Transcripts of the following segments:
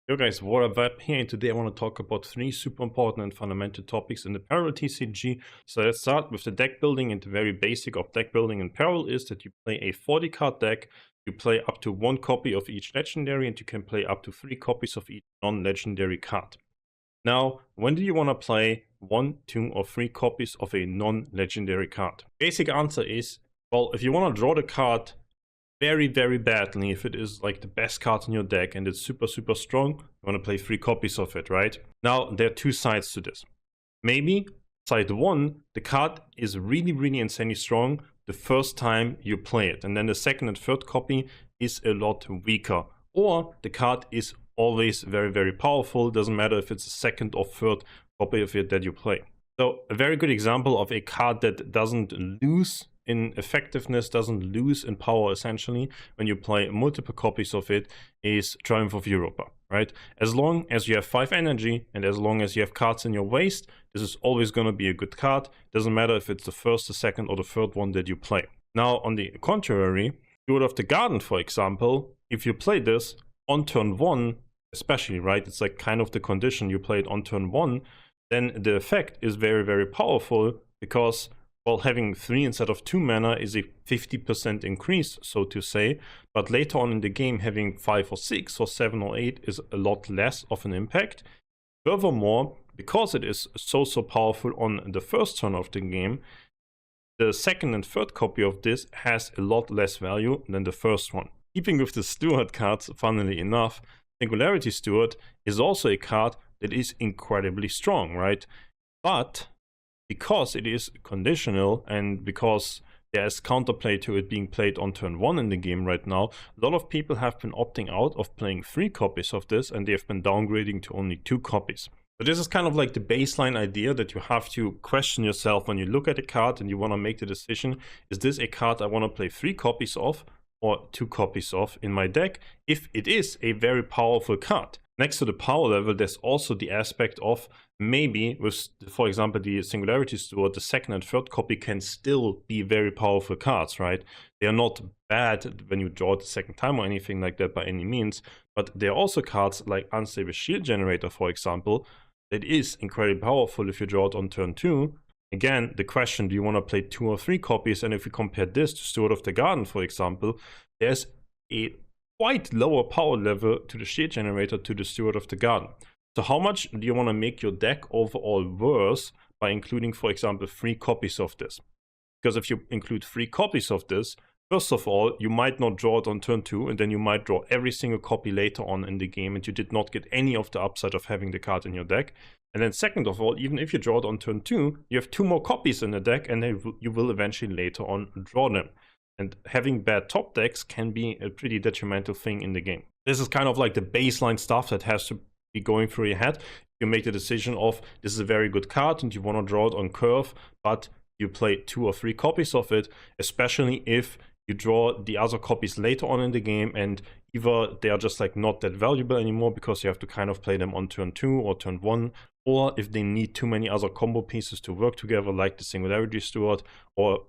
Yo guys, what up here, and today I want to talk about three super important and fundamental topics in the parallel TCG. So let's start with the deck building, and the very basic of deck building in parallel is that you play a 40 card deck, you play up to 1 copy of each legendary, and you can play up to 3 copies of each non-legendary card. Now, when do you want to play 1, 2 or 3 copies of a non-legendary card? Basic answer is, well, if you want to draw the card very badly, if it is like the best card in your deck and it's super strong, you want to play 3 copies of it, right? Now there are 2 sides to this. Maybe side 1, the card is really insanely strong the first time you play it, and then the second and third copy is a lot weaker, or the card is always very powerful. Doesn't matter if it's the second or third copy of it that you play. So a very good example of a card that doesn't lose in effectiveness, doesn't lose in power essentially when you play multiple copies of it, is Triumph of Europa, right? As long as you have 5 energy and as long as you have cards in your waist, this is always going to be a good card. Doesn't matter if it's the first, the second or the third one that you play. Now on the contrary, Steward of the Garden, for example, if you play this on turn 1 especially, right, it's like kind of the condition, you play it on turn 1, then the effect is very powerful, because well, having 3 instead of 2 mana is a 50% increase, so to say, but later on in the game having 5 or 6 or 7 or 8 is a lot less of an impact. Furthermore, because it is so powerful on the first turn of the game, the second and third copy of this has a lot less value than the first one. Keeping with the Steward cards, funnily enough, Singularity Steward is also a card that is incredibly strong, right? But because it is conditional and because there's counterplay to it being played on turn 1 in the game right now, a lot of people have been opting out of playing 3 copies of this, and they have been downgrading to only 2 copies. So this is kind of like the baseline idea that you have to question yourself when you look at a card and you want to make the decision, is this a card I want to play 3 copies of or 2 copies of in my deck, if it is a very powerful card. Next to the power level, there's also the aspect of maybe with, for example, the Singularity Steward, the second and third copy can still be very powerful cards, right? They are not bad when you draw it the second time or anything like that by any means, but there are also cards like Unstable Shield Generator, for example, that is incredibly powerful if you draw it on turn 2. Again, the question, do you want to play 2 or 3 copies? And if we compare this to Steward of the Garden, for example, there's a quite lower power level to the Shield Generator to the Steward of the Garden. So how much do you want to make your deck overall worse by including, for example, 3 copies of this? Because if you include 3 copies of this, first of all, you might not draw it on turn 2, and then you might draw every single copy later on in the game, and you did not get any of the upside of having the card in your deck. And then second of all, even if you draw it on turn 2, you have 2 more copies in the deck, and you will eventually later on draw them. And having bad top decks can be a pretty detrimental thing in the game. This is kind of like the baseline stuff that has to be going through your head. You make the decision of, this is a very good card and you want to draw it on curve, but you play 2 or 3 copies of it, especially if you draw the other copies later on in the game, and either they are just like not that valuable anymore because you have to kind of play them on turn 2 or turn 1, or if they need too many other combo pieces to work together, like the Singularity Steward, or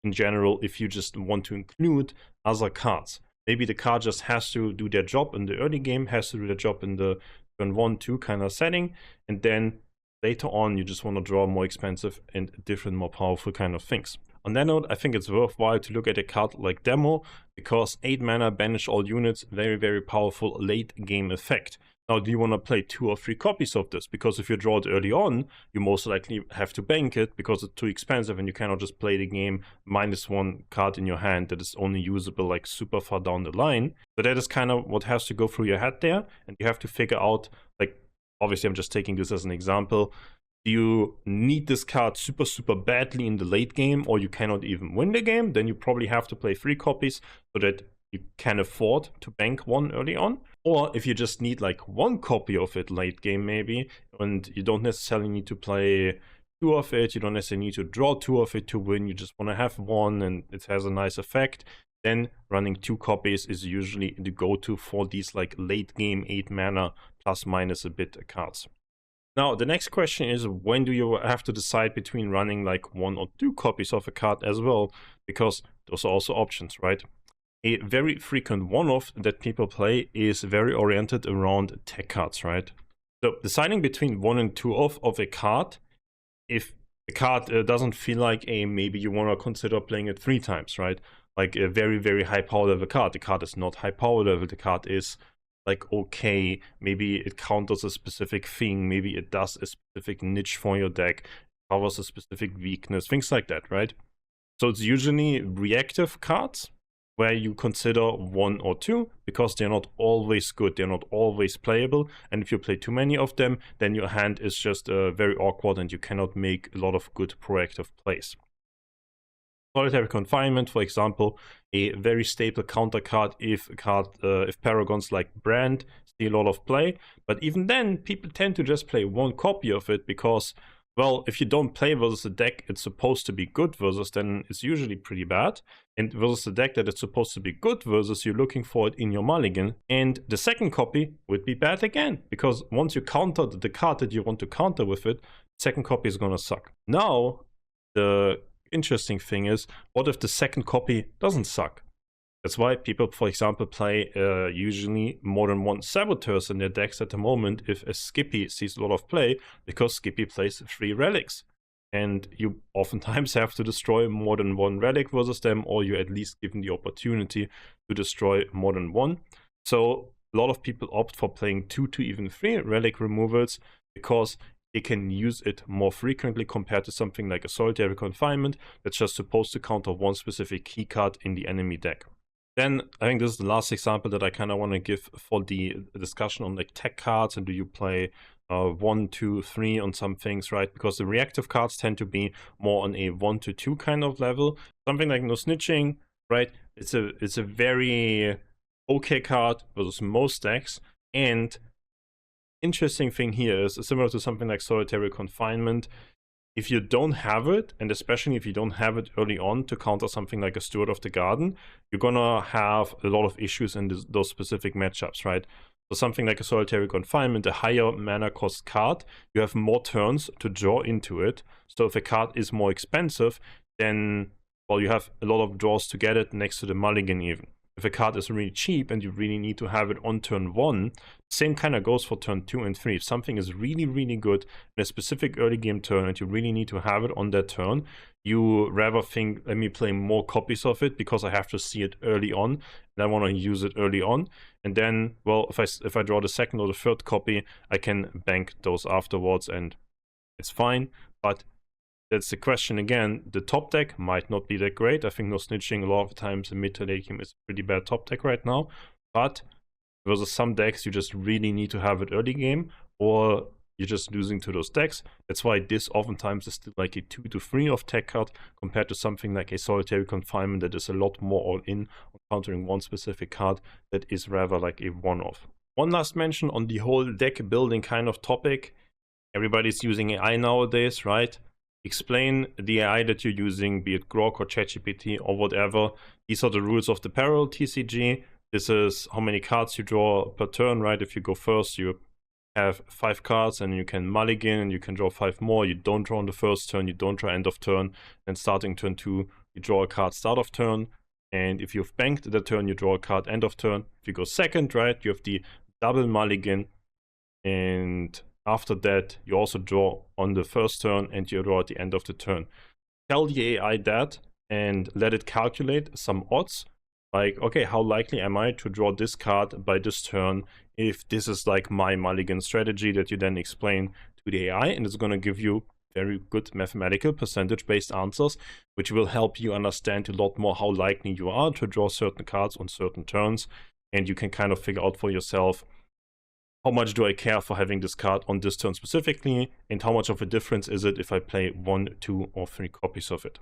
in general, if you just want to include other cards. Maybe the card just has to do their job in the early game, has to do their job in the turn 1, 2 kind of setting, and then later on you just want to draw more expensive and different, more powerful kind of things. On that note, I think it's worthwhile to look at a card like Demo, because 8 mana, banish all units, very powerful late game effect. Now, do you want to play 2 or 3 copies of this? Because if you draw it early on, you most likely have to bank it because it's too expensive and you cannot just play the game -1 card in your hand that is only usable like super far down the line. So that is kind of what has to go through your head there, and you have to figure out, like, obviously I'm just taking this as an example, do you need this card super badly in the late game, or you cannot even win the game? Then you probably have to play 3 copies so that you can afford to bank 1 early on. Or if you just need like 1 copy of it late game maybe, and you don't necessarily need to play 2 of it, you don't necessarily need to draw 2 of it to win, you just want to have 1 and it has a nice effect, then running 2 copies is usually the go-to for these like late game 8 mana plus minus a bit cards. Now, the next question is, when do you have to decide between running like 1 or 2 copies of a card as well? Because those are also options, right? A very frequent one-off that people play is very oriented around tech cards, right? So deciding between 1 and 2 off of a card, if the card doesn't feel like a, maybe you want to consider playing it 3 times, right? Like a very, very high power level card. The card is not high power level. The card is like, okay, maybe it counters a specific thing. Maybe it does a specific niche for your deck, covers a specific weakness, things like that, right? So it's usually reactive cards where you consider 1 or 2 because they're not always good, they're not always playable, and if you play too many of them, then your hand is just very awkward and you cannot make a lot of good proactive plays. Solitary Confinement, for example, a very stable counter card if paragons like Brand see a lot of play, but even then people tend to just play 1 copy of it because, well, if you don't play versus a deck it's supposed to be good versus, then it's usually pretty bad. And versus a deck that it's supposed to be good versus, you're looking for it in your mulligan. And the second copy would be bad again, because once you countered the card that you want to counter with it, second copy is gonna suck. Now, the interesting thing is, what if the second copy doesn't suck? That's why people, for example, play usually more than 1 Saboteurs in their decks at the moment if a Skippy sees a lot of play, because Skippy plays 3 relics. And you oftentimes have to destroy more than 1 relic versus them, or you're at least given the opportunity to destroy more than 1. So a lot of people opt for playing 2 to even 3 relic removals because they can use it more frequently compared to something like a Solitary Confinement that's just supposed to counter 1 specific key card in the enemy deck. Then I think this is the last example that I kind of want to give for the discussion on like tech cards and do you play 1, 2, 3 on some things, right? Because the reactive cards tend to be more on a 1 to 2 kind of level. Something like No Snitching, right? It's a very okay card versus most decks. And interesting thing here is similar to something like Solitary Confinement. If you don't have it, and especially if you don't have it early on to counter something like a Steward of the Garden, you're gonna have a lot of issues in those specific matchups, right? So something like a Solitary Confinement, a higher mana cost card, you have more turns to draw into it. So if a card is more expensive, then, well, you have a lot of draws to get it next to the mulligan even. If a card is really cheap and you really need to have it on turn 1, same kind of goes for turn 2 and 3. If something is really, really good in a specific early game turn and you really need to have it on that turn, you rather think, let me play more copies of it because I have to see it early on and I want to use it early on. And then, well, if I draw the second or the third copy, I can bank those afterwards and it's fine. But that's the question again. The top deck might not be that great. I think No Snitching a lot of times in mid to late game is a pretty bad top deck right now. But versus some decks, you just really need to have it early game, or you're just losing to those decks. That's why this oftentimes is still like a 2 to 3 of tech card compared to something like a Solitary Confinement that is a lot more all in on countering 1 specific card that is rather like a one-off. One last mention on the whole deck building kind of topic. Everybody's using AI nowadays, right? Explain the AI that you're using, be it Grok or ChatGPT or whatever. These are the rules of the parallel TCG. This is how many cards you draw per turn, right? If you go first, you have 5 cards and you can mulligan and you can draw 5 more. You don't draw on the first turn, you don't draw end of turn. Then starting turn 2, you draw a card start of turn. And if you've banked the turn, you draw a card end of turn. If you go second, right, you have the double mulligan. And after that, you also draw on the first turn and you draw at the end of the turn. Tell the AI that and let it calculate some odds. Like, okay, how likely am I to draw this card by this turn if this is like my mulligan strategy that you then explain to the AI, and it's going to give you very good mathematical percentage-based answers, which will help you understand a lot more how likely you are to draw certain cards on certain turns, and you can kind of figure out for yourself, how much do I care for having this card on this turn specifically, and how much of a difference is it if I play 1, 2, or 3 copies of it.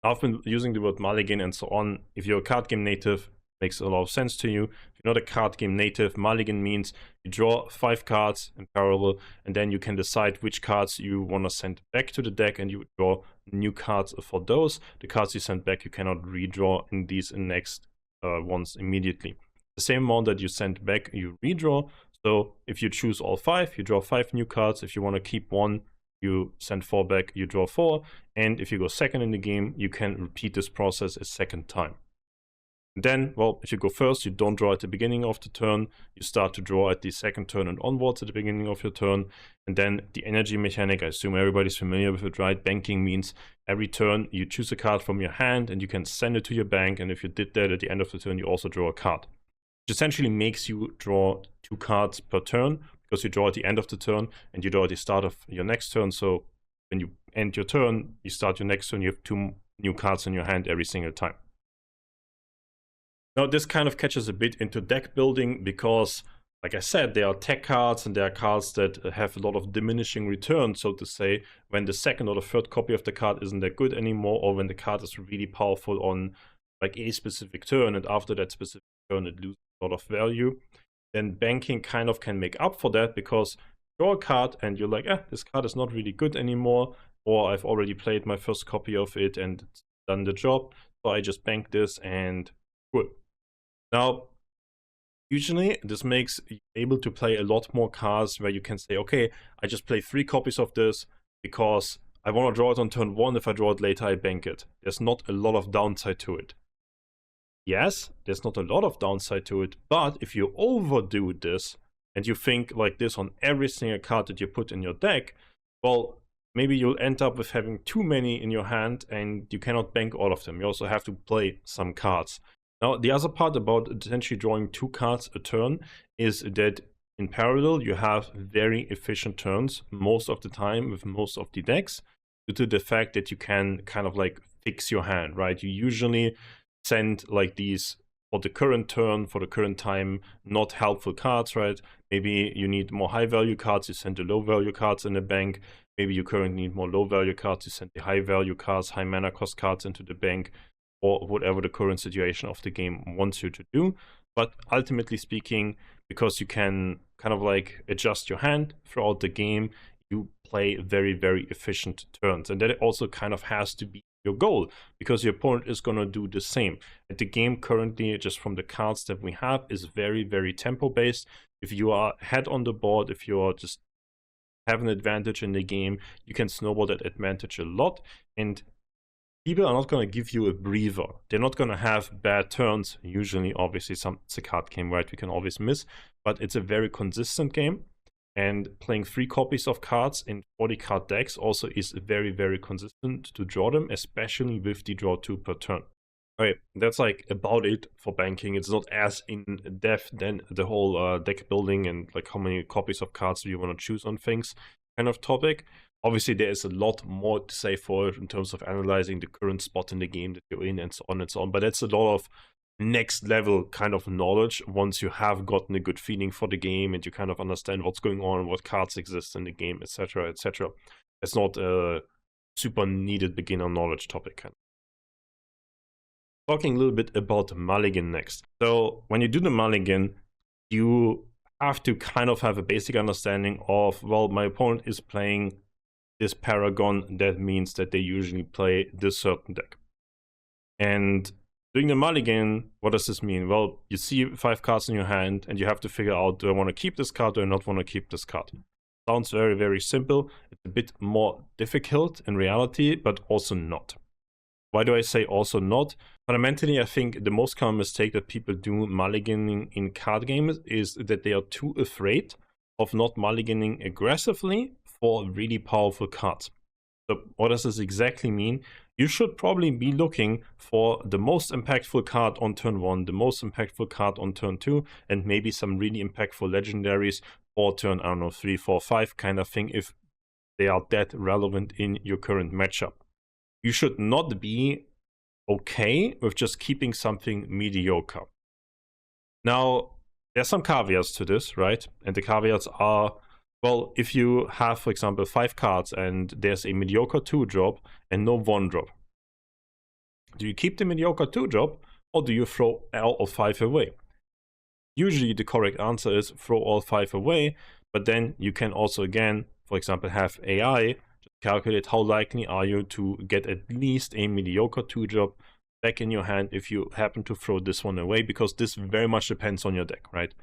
I've been using the word mulligan and so on. If you're a card game native, it makes a lot of sense to you. If you're not a card game native, mulligan means you draw 5 cards in parallel, and then you can decide which cards you want to send back to the deck, and you draw new cards for those. The cards you send back, you cannot redraw in these next ones immediately. The same amount that you send back, you redraw. So if you choose all 5, you draw 5 new cards. If you want to keep 1, you send 4 back, you draw 4. And if you go second in the game, you can repeat this process a second time. Then, well, if you go first, you don't draw at the beginning of the turn. You start to draw at the second turn and onwards at the beginning of your turn. And then the energy mechanic, I assume everybody's familiar with it, right? Banking means every turn you choose a card from your hand and you can send it to your bank. And if you did that at the end of the turn, you also draw a card. Which essentially makes you draw 2 cards per turn, because you draw at the end of the turn and you draw at the start of your next turn. So when you end your turn, you start your next turn, you have 2 new cards in your hand every single time. Now this kind of catches a bit into deck building because, like I said, there are tech cards and there are cards that have a lot of diminishing returns, so to say, when the second or the third copy of the card isn't that good anymore, or when the card is really powerful on like a specific turn, and after that specific turn it loses a lot of value. Then banking kind of can make up for that, because you draw a card and you're like, this card is not really good anymore, or I've already played my first copy of it and it's done the job, so I just bank this and good. Now, usually this makes you able to play a lot more cards where you can say, okay, I just play 3 copies of this because I want to draw it on turn 1. If I draw it later, I bank it. There's not a lot of downside to it. Yes, there's not a lot of downside to it, but if you overdo this and you think like this on every single card that you put in your deck, well, maybe you'll end up with having too many in your hand and you cannot bank all of them. You also have to play some cards. Now, the other part about essentially drawing 2 cards a turn is that in parallel, you have very efficient turns most of the time with most of the decks, due to the fact that you can kind of like fix your hand, right? You usually send like these for the current turn, for the current time, not helpful cards, right? Maybe you need more high value cards, you send the low value cards in the bank. Maybe you currently need more low value cards, you send the high value cards, high mana cost cards into the bank, or whatever the current situation of the game wants you to do. But ultimately speaking, because you can kind of like adjust your hand throughout the game, you play very, very efficient turns. And that also kind of has to be your goal, because your opponent is going to do the same. And the game currently, just from the cards that we have, is very, very tempo based. If you are ahead on the board, if you are just have an advantage in the game, you can snowball that advantage a lot. And people are not going to give you a breather. They're not going to have bad turns. Usually, obviously, it's a card game, right? We can always miss, but it's a very consistent game. And playing 3 copies of cards in 40 card decks also is very, very consistent to draw them, especially with the draw 2 per turn. Okay, that's like about it for banking. It's not as in depth than the whole deck building and like how many copies of cards do you want to choose on things kind of topic. Obviously, there is a lot more to say for it in terms of analyzing the current spot in the game that you're in and so on and so on. But that's a lot of next level kind of knowledge once you have gotten a good feeling for the game and you kind of understand what's going on, what cards exist in the game, etc., etc. It's not a super needed beginner knowledge topic. Talking a little bit about Mulligan next. So when you do the Mulligan, you have to kind of have a basic understanding of, well, my opponent is playing this Paragon. That means that they usually play this certain deck. And doing the Mulligan, what does this mean? Well, you see 5 cards in your hand and you have to figure out, do I want to keep this card or do I not want to keep this card? Sounds very, very simple. It's a bit more difficult in reality, but also not. Why do I say also not? Fundamentally, I think the most common mistake that people do mulliganing in card games is that they are too afraid of not mulliganing aggressively for really powerful cards. So what does this exactly mean? You should probably be looking for the most impactful card on turn 1, the most impactful card on turn 2, and maybe some really impactful legendaries for turn, I don't know, 3, 4, 5 kind of thing, if they are that relevant in your current matchup. You should not be okay with just keeping something mediocre. Now, there's some caveats to this, right? And the caveats are, well, if you have, for example, 5 cards and there's a mediocre 2-drop and no 1-drop, do you keep the mediocre 2-drop or do you throw all 5 away? Usually the correct answer is throw all 5 away, but then you can also, again, for example, have AI calculate how likely are you to get at least a mediocre 2-drop back in your hand if you happen to throw this one away, because this very much depends on your deck, right?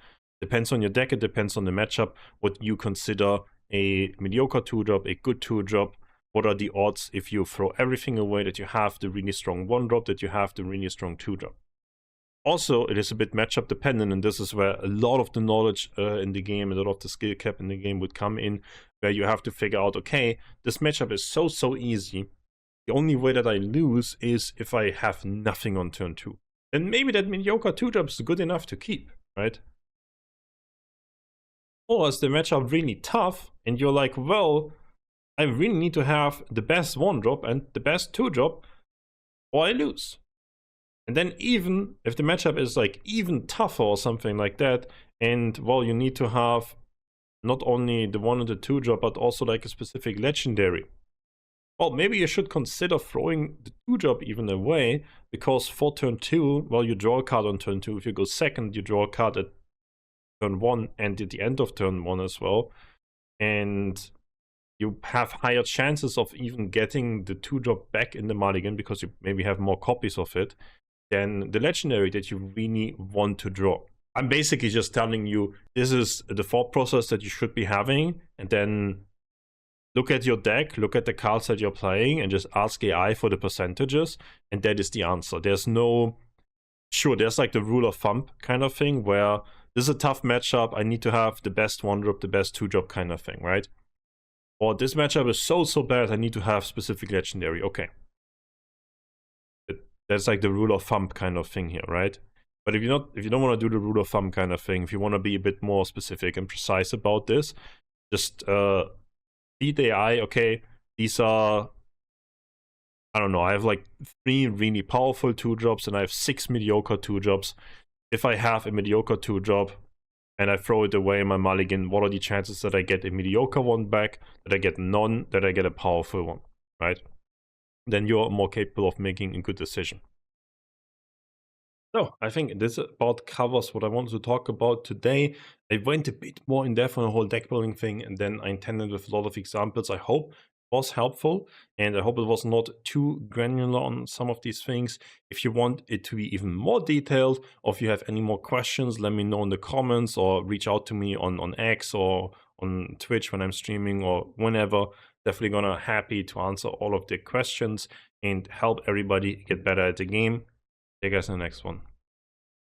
Depends on your deck, it depends on the matchup, what you consider a mediocre 2-drop, a good 2-drop, what are the odds if you throw everything away that you have the really strong 1-drop, that you have the really strong 2-drop. Also, it is a bit matchup dependent, and this is where a lot of the knowledge in the game, a lot of the skill cap in the game would come in, where you have to figure out, okay, this matchup is so easy. The only way that I lose is if I have nothing on turn 2. Then maybe that mediocre 2-drop is good enough to keep, right? Or is the matchup really tough, and you're like, well, I really need to have the best 1-drop and the best 2-drop, or I lose. And then even if the matchup is like even tougher or something like that, and well, you need to have not only the 1 and the 2-drop, but also like a specific legendary. Well, maybe you should consider throwing the 2-drop even away, because for turn 2, well, you draw a card on turn 2. If you go second, you draw a card at turn 1 and at the end of turn 1 as well. And you have higher chances of even getting the 2-drop back in the Mulligan, because you maybe have more copies of it, than the legendary that you really want to draw. I'm basically just telling you, this is the thought process that you should be having, and then look at your deck, look at the cards that you're playing, and just ask AI for the percentages, and that is the answer. There's no... Sure, there's like the rule of thumb kind of thing, where this is a tough matchup, I need to have the best 1-drop, the best 2-drop kind of thing, right? Or this matchup is so bad, I need to have specific legendary. Okay. That's like the rule of thumb kind of thing here, right? But if you don't want to do the rule of thumb kind of thing, if you want to be a bit more specific and precise about this, just feed AI, okay, these are, I don't know, I have like 3 really powerful 2-drops and I have 6 mediocre 2-drops. If I have a mediocre 2-drop and I throw it away in my Mulligan, what are the chances that I get a mediocre one back, that I get none, that I get a powerful one, right? Then you're more capable of making a good decision. So I think this about covers what I wanted to talk about today. I went a bit more in depth on the whole deck building thing, and then I intended with a lot of examples. I hope it was helpful, and I hope it was not too granular on some of these things. If you want it to be even more detailed, or if you have any more questions, let me know in the comments, or reach out to me on X or on Twitch when I'm streaming or whenever. Definitely gonna happy to answer all of the questions and help everybody get better at the game. See you guys in the next one.